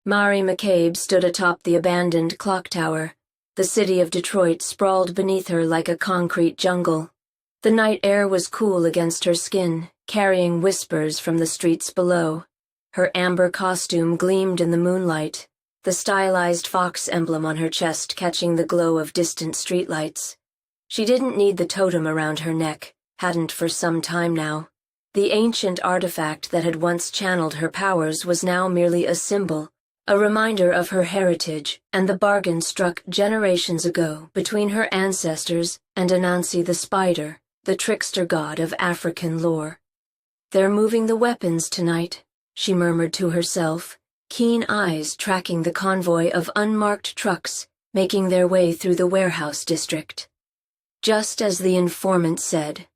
Mari McCabe stood atop the abandoned clock tower. The city of Detroit sprawled beneath her like a concrete jungle. The night air was cool against her skin, carrying whispers from the streets below. Her amber costume gleamed in the moonlight, the stylized fox emblem on her chest catching the glow of distant streetlights. She didn't need the totem around her neck, hadn't for some time now. The ancient artifact that had once channeled her powers was now merely a symbol, a reminder of her heritage and the bargain struck generations ago between her ancestors and Anansi the spider, the trickster god of African lore. "They're moving the weapons tonight," she murmured to herself, keen eyes tracking the convoy of unmarked trucks making their way through the warehouse district. Just as the informant said,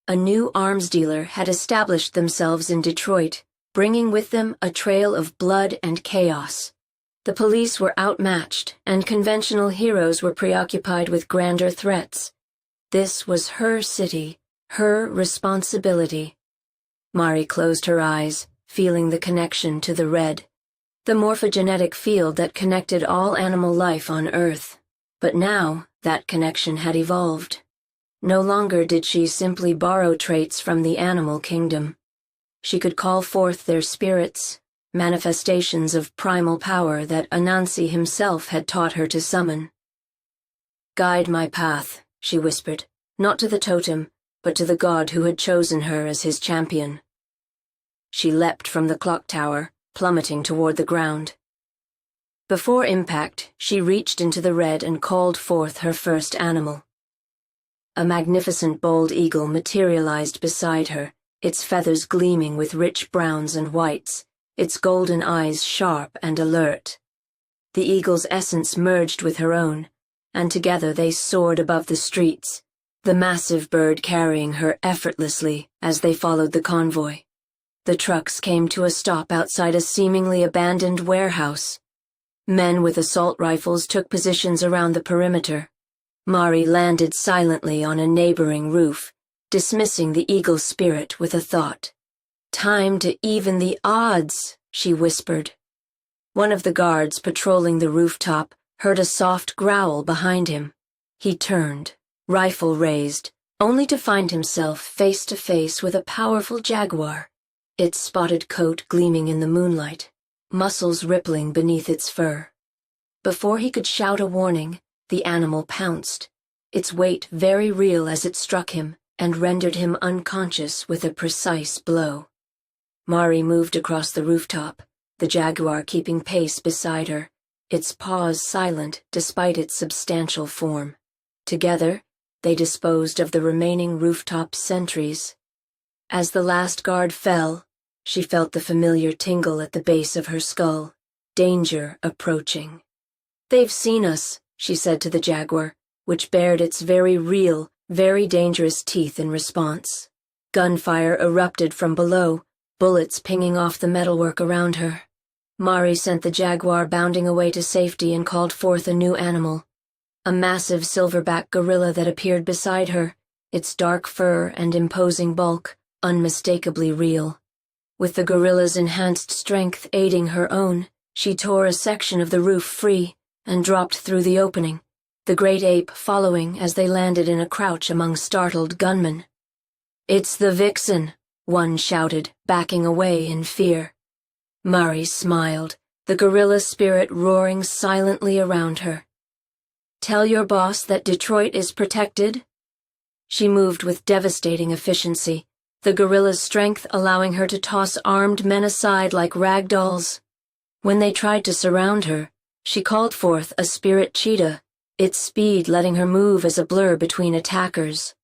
a new arms dealer had established themselves in Detroit, bringing with them a trail of blood and chaos. The police were outmatched, and conventional heroes were preoccupied with grander threats. This was her city, her responsibility. Mari closed her eyes, feeling the connection to the red, the morphogenetic field that connected all animal life on Earth. But now, that connection had evolved. No longer did she simply borrow traits from the animal kingdom. She could call forth their spirits, manifestations of primal power that Anansi himself had taught her to summon. "Guide my path," she whispered, not to the totem, but to the god who had chosen her as his champion. She leapt from the clock tower, plummeting toward the ground. Before impact, she reached into the red and called forth her first animal. A magnificent bald eagle materialized beside her, its feathers gleaming with rich browns and whites, its golden eyes sharp and alert. The eagle's essence merged with her own, and together they soared above the streets, the massive bird carrying her effortlessly as they followed the convoy. The trucks came to a stop outside a seemingly abandoned warehouse. Men with assault rifles took positions around the perimeter. Mari landed silently on a neighboring roof, dismissing the eagle's spirit with a thought. "Time to even the odds," she whispered. One of the guards patrolling the rooftop heard a soft growl behind him. He turned, rifle raised, only to find himself face to face with a powerful jaguar, its spotted coat gleaming in the moonlight, muscles rippling beneath its fur. Before he could shout a warning, the animal pounced, its weight very real as it struck him and rendered him unconscious with a precise blow. Mari moved across the rooftop, the jaguar keeping pace beside her, its paws silent despite its substantial form. Together, they disposed of the remaining rooftop sentries. As the last guard fell, she felt the familiar tingle at the base of her skull, danger approaching. "They've seen us," she said to the jaguar, which bared its very real, very dangerous teeth in response. Gunfire erupted from below, bullets pinging off the metalwork around her. Mari sent the jaguar bounding away to safety and called forth a new animal, a massive silverback gorilla that appeared beside her, its dark fur and imposing bulk unmistakably real. With the gorilla's enhanced strength aiding her own, she tore a section of the roof free and dropped through the opening, the great ape following as they landed in a crouch among startled gunmen. "It's the Vixen," one shouted, backing away in fear. Mari smiled, the gorilla spirit roaring silently around her. "Tell your boss that Detroit is protected?" She moved with devastating efficiency, the gorilla's strength allowing her to toss armed men aside like rag dolls. When they tried to surround her, she called forth a spirit cheetah, its speed letting her move as a blur between attackers.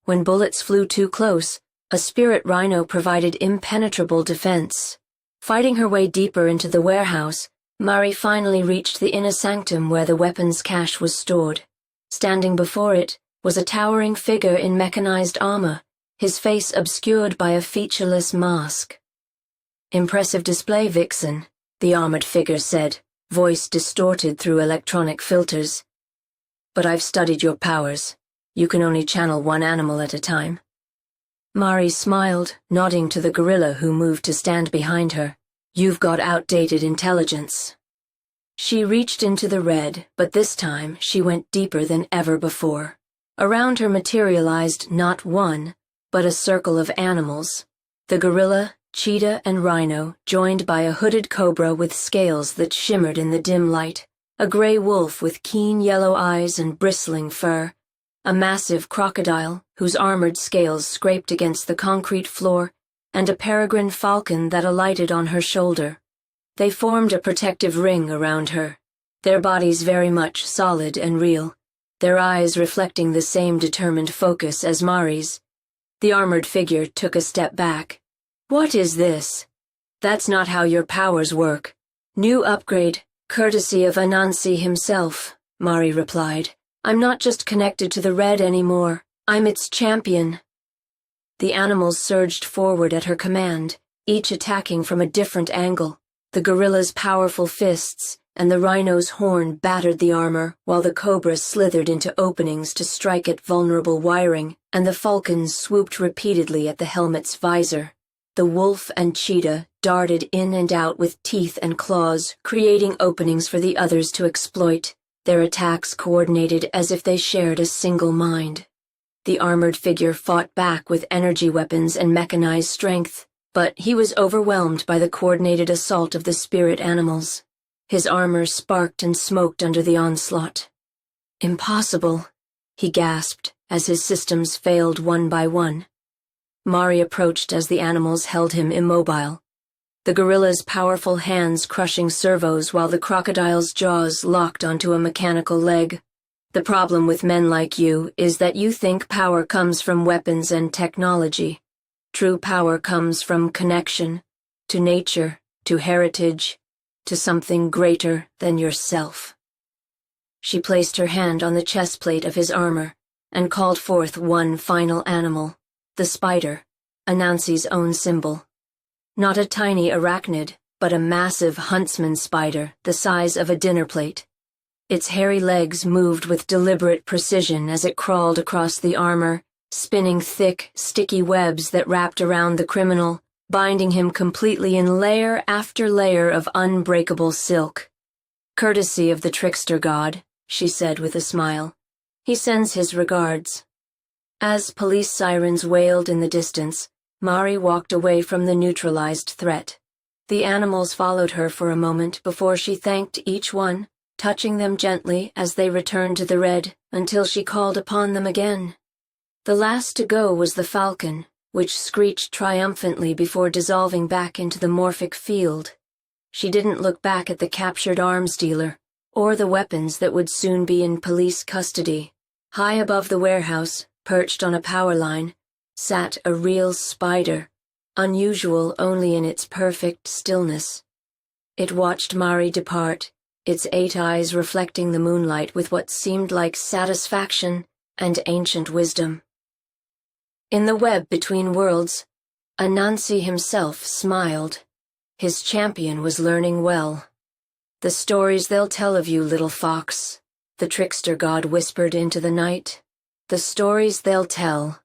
When bullets flew too close, a spirit rhino provided impenetrable defense. Fighting her way deeper into the warehouse, Mari finally reached the inner sanctum where the weapons cache was stored. Standing before it was a towering figure in mechanized armor, his face obscured by a featureless mask. "Impressive display, Vixen," the armored figure said, voice distorted through electronic filters. "But I've studied your powers. You can only channel one animal at a time." Mari smiled, nodding to the gorilla who moved to stand behind her. "You've got outdated intelligence. She reached into the red, but this time she went deeper than ever before. Around her materialized not one, but a circle of animals. The gorilla, cheetah, and rhino, joined by a hooded cobra with scales that shimmered in the dim light, a gray wolf with keen yellow eyes and bristling fur, a massive crocodile whose armored scales scraped against the concrete floor, and a peregrine falcon that alighted on her shoulder. They formed a protective ring around her, their bodies very much solid and real, their eyes reflecting the same determined focus as Mari's. The armored figure took a step back. "What is this?" "That's not how your powers work. New upgrade, courtesy of Anansi himself," Mari replied. "I'm not just connected to the red anymore. I'm its champion." The animals surged forward at her command, each attacking from a different angle. The gorilla's powerful fists and the rhino's horn battered the armor, while the cobra slithered into openings to strike at vulnerable wiring, and the falcons swooped repeatedly at the helmet's visor. The wolf and cheetah darted in and out with teeth and claws, creating openings for the others to exploit, their attacks coordinated as if they shared a single mind. The armored figure fought back with energy weapons and mechanized strength, but he was overwhelmed by the coordinated assault of the spirit animals. His armor sparked and smoked under the onslaught. "Impossible," he gasped as his systems failed one by one. Mari approached as the animals held him immobile, the gorilla's powerful hands crushing servos while the crocodile's jaws locked onto a mechanical leg. "The problem with men like you is that you think power comes from weapons and technology. True power comes from connection, to nature, to heritage, to something greater than yourself." She placed her hand on the chest plate of his armor and called forth one final animal, the spider, Anansi's own symbol. Not a tiny arachnid, but a massive huntsman spider the size of a dinner plate. Its hairy legs moved with deliberate precision as it crawled across the armor, spinning thick, sticky webs that wrapped around the criminal, binding him completely in layer after layer of unbreakable silk. "Courtesy of the trickster god," she said with a smile. "He sends his regards." As police sirens wailed in the distance, Mari walked away from the neutralized threat. The animals followed her for a moment before she thanked each one, touching them gently as they returned to the red, until she called upon them again. The last to go was the falcon, which screeched triumphantly before dissolving back into the morphic field. She didn't look back at the captured arms dealer, or the weapons that would soon be in police custody. High above the warehouse, perched on a power line, sat a real spider, unusual only in its perfect stillness. It watched Mari depart, its 8 eyes reflecting the moonlight with what seemed like satisfaction and ancient wisdom. In the web between worlds, Anansi himself smiled. His champion was learning well. "The stories they'll tell of you, little fox," the trickster god whispered into the night. "The stories they'll tell."